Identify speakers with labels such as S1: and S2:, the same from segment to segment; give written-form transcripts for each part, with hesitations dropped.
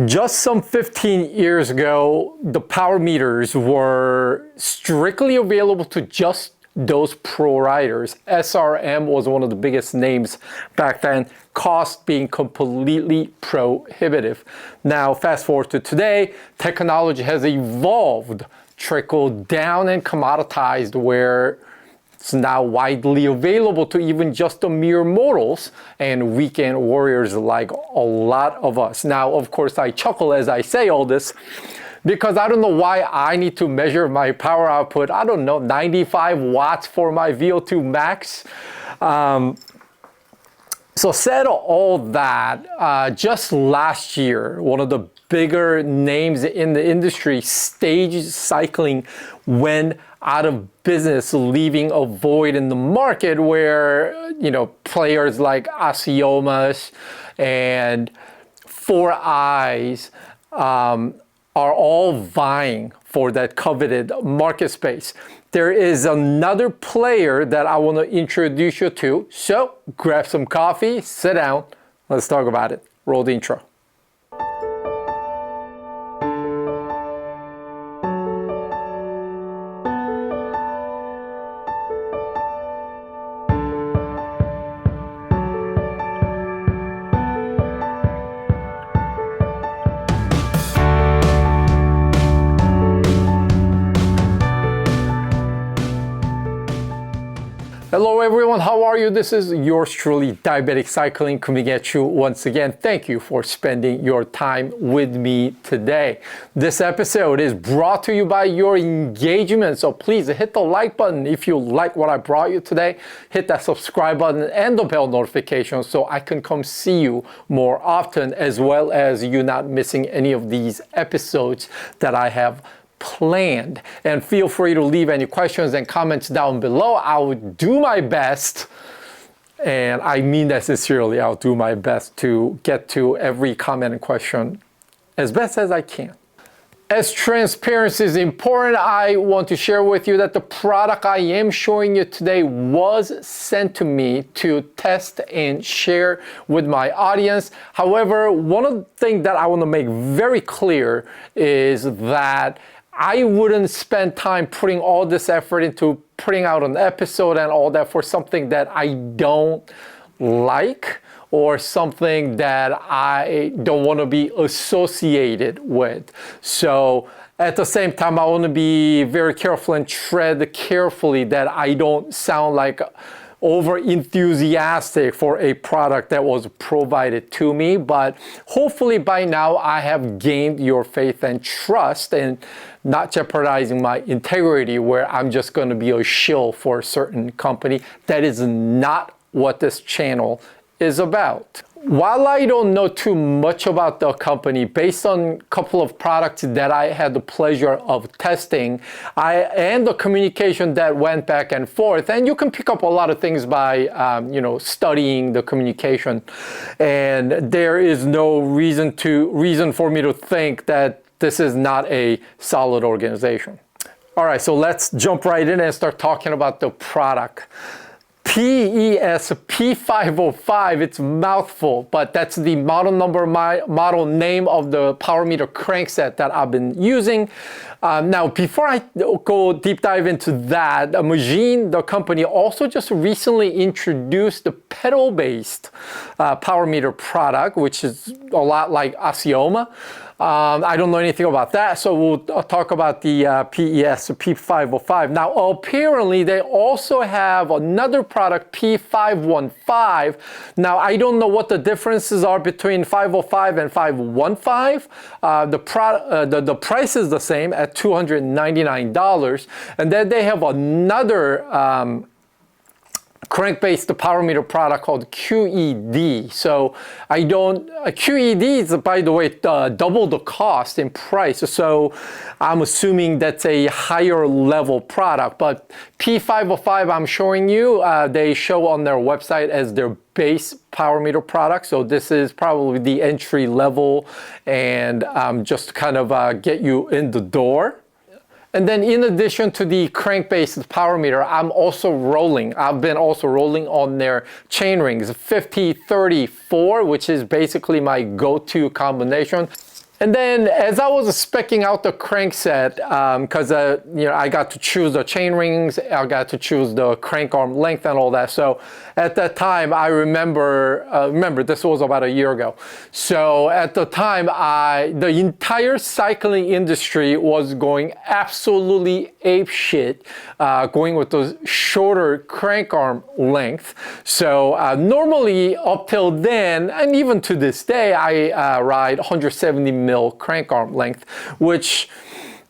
S1: Just some 15 years ago, the power meters were strictly available to just those pro riders. SRM was one of the biggest names back then, cost being completely prohibitive. Now, fast forward to today, technology has evolved, trickled down and commoditized where it's now widely available to even just the mere mortals and weekend warriors like a lot of us. Now, of course, I chuckle as I say all this because I don't know why I need to measure my power output. I don't know, 95 watts for my VO2 max. So said all that, just last year, one of the bigger names in the industry, Stage Cycling, went out of business, leaving a void in the market where, players like Asiomas and Four Eyes are all vying for that coveted market space. There is another player that I want to introduce you to. So grab some coffee, sit down, let's talk about it. Roll the intro. Hello everyone, how are you? This is yours truly, Diabetic Cycling, coming at you once again. Thank you for spending your time with me today. This episode is brought to you by your engagement, so please hit the like button if you like what I brought you today. Hit that subscribe button and the bell notification so I can come see you more often, as well as you not missing any of these episodes that I have planned. And feel free to leave any questions and comments down below. I'll do my best, and I mean that sincerely, I'll do my best to get to every comment and question as best as I can. As transparency is important, I want to share with you that the product I am showing you today was sent to me to test and share with my audience. However, one of the things that I want to make very clear is that I wouldn't spend time putting all this effort into putting out an episode and all that for something that I don't like or something that I don't want to be associated with. So at the same time, I want to be very careful and tread carefully that I don't sound like over enthusiastic for a product that was provided to me. But hopefully by now I have gained your faith and trust and not jeopardizing my integrity where I'm just going to be a shill for a certain company. That is not what this channel is about. While I don't know too much about the company, based on a couple of products that I had the pleasure of testing, and the communication that went back and forth, and you can pick up a lot of things by studying the communication, and there is no reason for me to think that this is not a solid organization. All right, so let's jump right in and start talking about the product. PES P505, it's a mouthful, but that's the model number, model name of the power meter crankset that I've been using. Now, before I go deep dive into that, Magine, the company, also just recently introduced the pedal-based power meter product, which is a lot like Asioma. I don't know anything about that, so we'll talk about the PES P505. Now, apparently, they also have another product, P515. Now, I don't know what the differences are between 505 and 515. The price is the same at $299. And then they have another crank-based power meter product called QED. So QED is, by the way, double the cost in price. So I'm assuming that's a higher level product. But P505 I'm showing you, they show on their website as their base power meter product. So this is probably the entry level and just kind of get you in the door. And then in addition to the crank-based power meter, I've been also rolling on their chain rings, 50-30-4, which is basically my go-to combination. And then as I was speccing out the crankset, because I got to choose the chain rings, I got to choose the crank arm length and all that. So at that time, I remember this was about a year ago. So at the time, the entire cycling industry was going absolutely ape shit, going with the shorter crank arm length. So normally up till then, and even to this day, I ride 170 mil crank arm length, which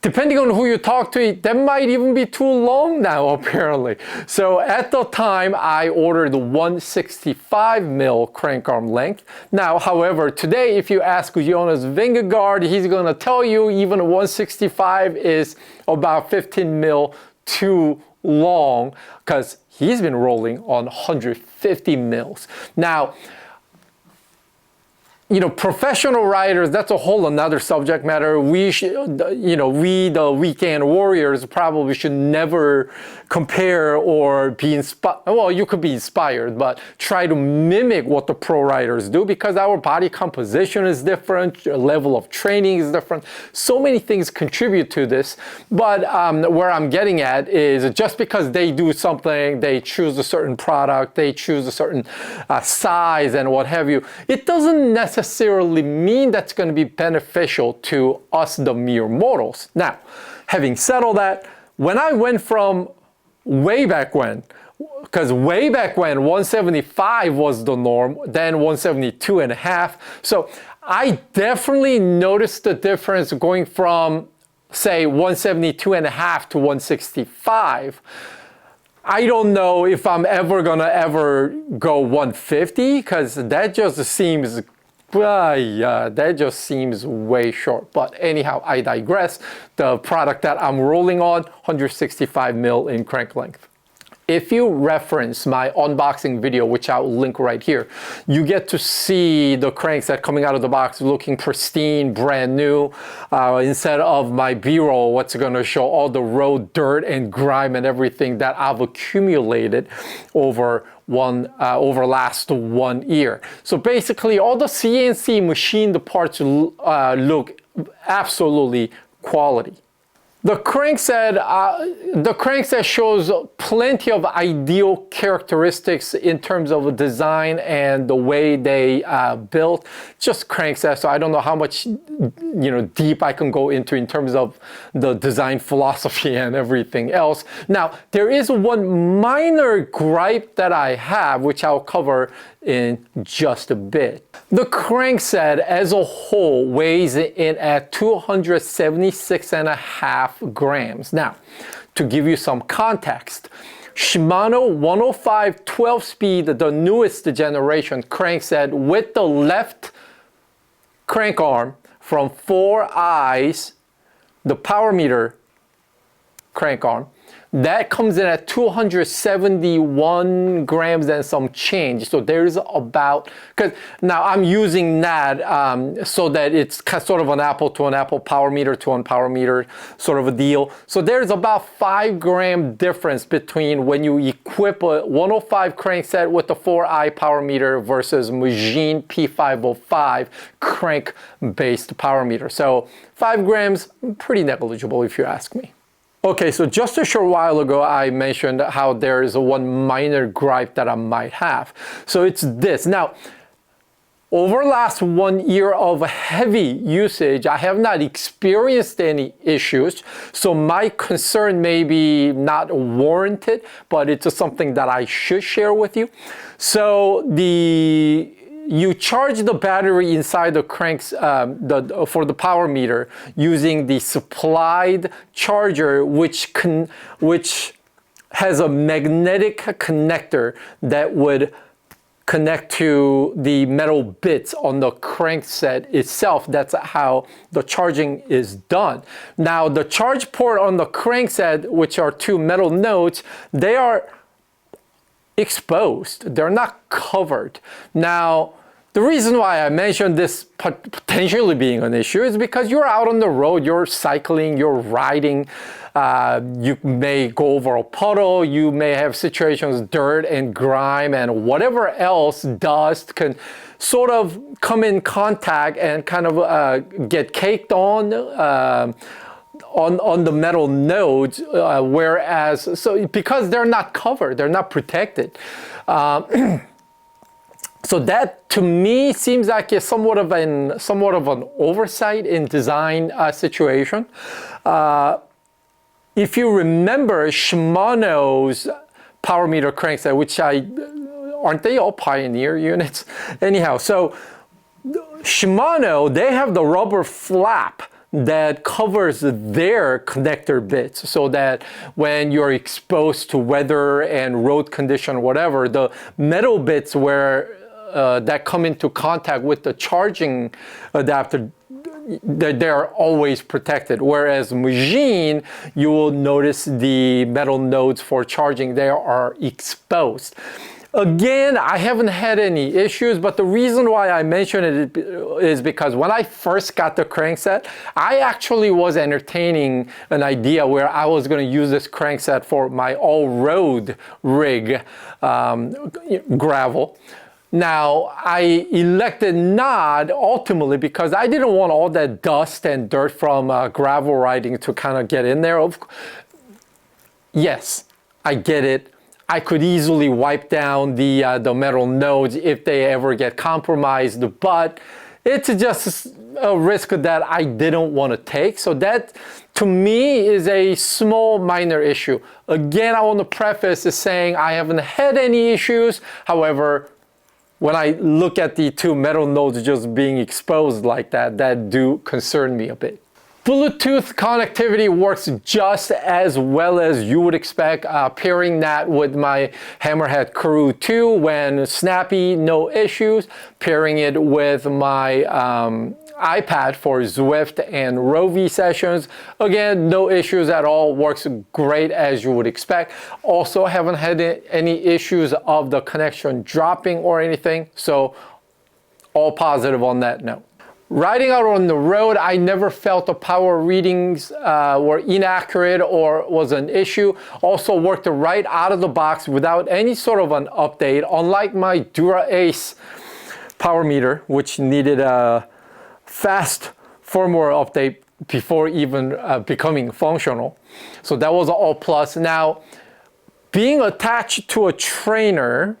S1: depending on who you talk to, that might even be too long now, apparently. So at the time, I ordered 165 mil crank arm length. Now, however, today, if you ask Jonas Vingegaard, he's gonna tell you even 165 is about 15 mil too long, because he's been rolling on 150 mils. Now, professional riders, that's a whole another subject matter. We should, we, the weekend warriors, probably should never compare or be inspired. Well, you could be inspired, but try to mimic what the pro riders do, because our body composition is different, level of training is different. So many things contribute to this. But where I'm getting at is just because they do something, they choose a certain product, they choose a certain size and what have you, it doesn't necessarily mean that's going to be beneficial to us, the mere mortals. Now, having said all that, when I went from way back when, because way back when 175 was the norm, then 172 and a half. So I definitely noticed the difference going from, say, 172 and a half to 165. I don't know if I'm ever gonna go 150, because that just seems that just seems way short. But anyhow, I digress. The product that I'm rolling on, 165 mil in crank length. If you reference my unboxing video, which I'll link right here, you get to see the crankset coming out of the box looking pristine, brand new, instead of my B-roll, what's going to show all the road dirt and grime and everything that I've accumulated over last 1 year. So basically, all the CNC machined parts look absolutely quality. The crankset shows plenty of ideal characteristics in terms of design and the way they built. Just crankset, so I don't know how much deep I can go into in terms of the design philosophy and everything else. Now, there is one minor gripe that I have, which I'll cover in just a bit. The crankset as a whole weighs in at 276.5 grams. Now, to give you some context, Shimano 105 12-speed, the newest generation crankset with the left crank arm from 4I's, the power meter crank arm, that comes in at 271 grams and some change. So there's about, because now I'm using that so that it's sort of an apple to an apple, power meter to an power meter sort of a deal. So there's about 5 gram difference between when you equip a 105 crankset with the 4i power meter versus Machine P505 crank-based power meter. So 5 grams, pretty negligible if you ask me. Okay, so just a short while ago, I mentioned how there is one minor gripe that I might have. So it's this. Now, over the last 1 year of heavy usage, I have not experienced any issues. So my concern may be not warranted, but it's just something that I should share with you. So you charge the battery inside the cranks for the power meter using the supplied charger, which has a magnetic connector that would connect to the metal bits on the crankset itself. That's how the charging is done. Now, the charge port on the crankset, which are 2 metal nodes, they are exposed. They're not covered. Now, the reason why I mentioned this potentially being an issue is because you're out on the road, you're cycling, you're riding, you may go over a puddle, you may have situations, dirt and grime and whatever else, dust can sort of come in contact and kind of get caked on the metal nodes, whereas, so because they're not covered, they're not protected. So that, to me, seems like a somewhat of an oversight in design situation. If you remember Shimano's power meter crankset, which aren't they all Pioneer units? Anyhow, so Shimano, they have the rubber flap that covers their connector bits so that when you're exposed to weather and road condition or whatever, the metal bits where that come into contact with the charging adapter, they're always protected. Whereas machine, you will notice the metal nodes for charging, they are exposed. Again, I haven't had any issues, but the reason why I mention it is because when I first got the crankset, I actually was entertaining an idea where I was going to use this crankset for my all-road rig, gravel. Now, I elected not ultimately because I didn't want all that dust and dirt from gravel riding to kind of get in there. Yes, I get it. I could easily wipe down the metal nodes if they ever get compromised, but it's just a risk that I didn't want to take. So that, to me, is a small minor issue. Again, I want to preface this saying I haven't had any issues. However, when I look at the two metal nodes just being exposed like that, that do concern me a bit. Bluetooth connectivity works just as well as you would expect. Pairing that with my Hammerhead Crew 2 when snappy, no issues. Pairing it with my iPad for Zwift and Rovi sessions. Again, no issues at all. Works great as you would expect. Also haven't had any issues of the connection dropping or anything. So all positive on that note. Riding out on the road, I never felt the power readings were inaccurate or was an issue. Also worked right out of the box without any sort of an update, unlike my Dura Ace power meter, which needed a fast firmware update before even becoming functional. So that was all plus. Now, being attached to a trainer,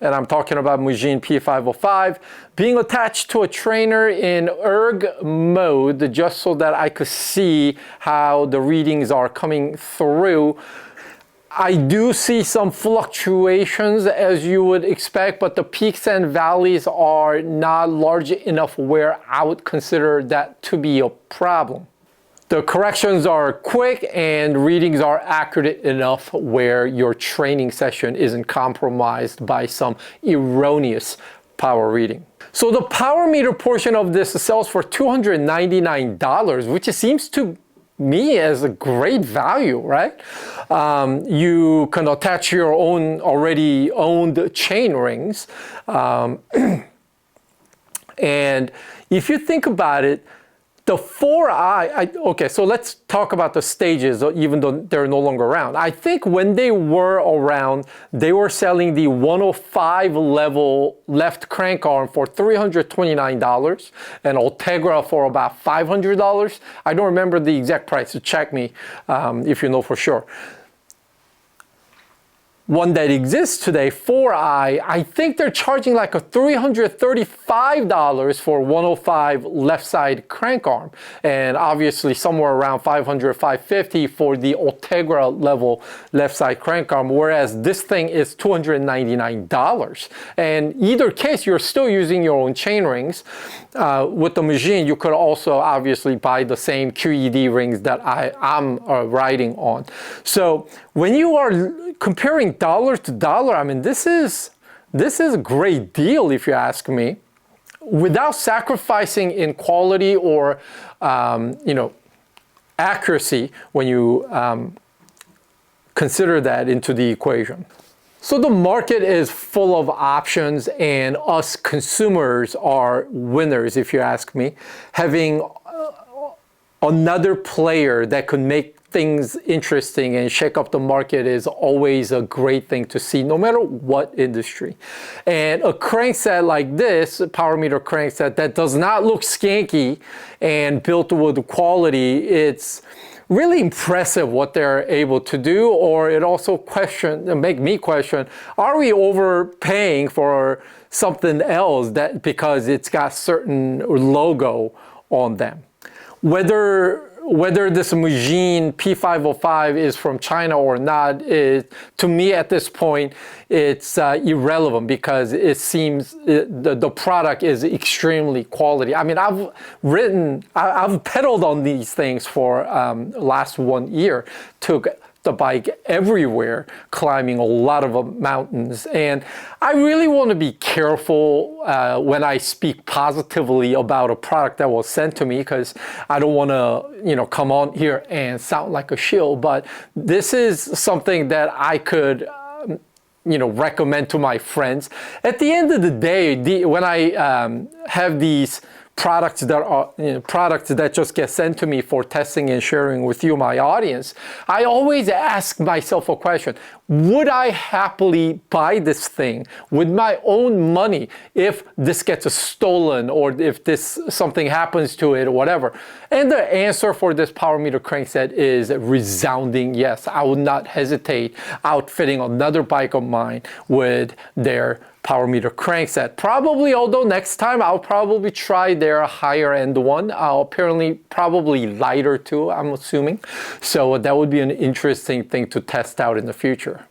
S1: and I'm talking about Mujin P505, being attached to a trainer in erg mode just so that I could see how the readings are coming through. I do see some fluctuations as you would expect, but the peaks and valleys are not large enough where I would consider that to be a problem. The corrections are quick and readings are accurate enough where your training session isn't compromised by some erroneous power reading. So the power meter portion of this sells for $299, which seems to me as a great value, right? You can attach your own already owned chain rings. And if you think about it, the 4i, okay, so let's talk about the stages, even though they're no longer around. I think when they were around, they were selling the 105 level left crank arm for $329 and Ultegra for about $500. I don't remember the exact price, so check me if you know for sure. One that exists today, 4i, I think they're charging like a $335 for 105 left side crank arm. And obviously somewhere around $500, $550 for the Ultegra level left side crank arm, whereas this thing is $299. And either case, you're still using your own chain rings. With the machine, you could also obviously buy the same QED rings that I'm riding on. So when you are comparing dollar to dollar, I mean, this is a great deal if you ask me, without sacrificing in quality or accuracy when you consider that into the equation. So the market is full of options and us consumers are winners if you ask me. Having another player that could make things interesting and shake up the market is always a great thing to see, no matter what industry. And a crankset like this, a power meter crankset that does not look skanky and built with quality, it's really impressive what they're able to do. Or it also make me question, are we overpaying for something else that because it's got certain logo on them? Whether this Mujin P505 is from China or not, to me at this point, it's irrelevant, because it seems the product is extremely quality. I mean, I've pedaled on these things for last 1 year, took the bike everywhere, climbing a lot of mountains. And I really want to be careful when I speak positively about a product that was sent to me, because I don't want to, come on here and sound like a shill. But this is something that I could recommend to my friends. At the end of the day, when I have these products that just get sent to me for testing and sharing with you, my audience, I always ask myself a question: would I happily buy this thing with my own money if this gets stolen, or if something happens to it or whatever? And the answer for this power meter crankset is resounding yes. I would not hesitate outfitting another bike of mine with their power meter crankset. Probably, although next time I'll probably try their higher end one. Apparently probably lighter too, I'm assuming. So that would be an interesting thing to test out in the future.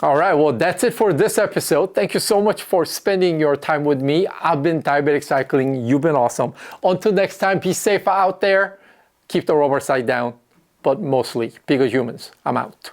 S1: All right, well, that's it for this episode. Thank you so much for spending your time with me. I've been Diabetic Cycling. You've been awesome. Until next time, be safe out there. Keep the rubber side down, but mostly be good humans. I'm out.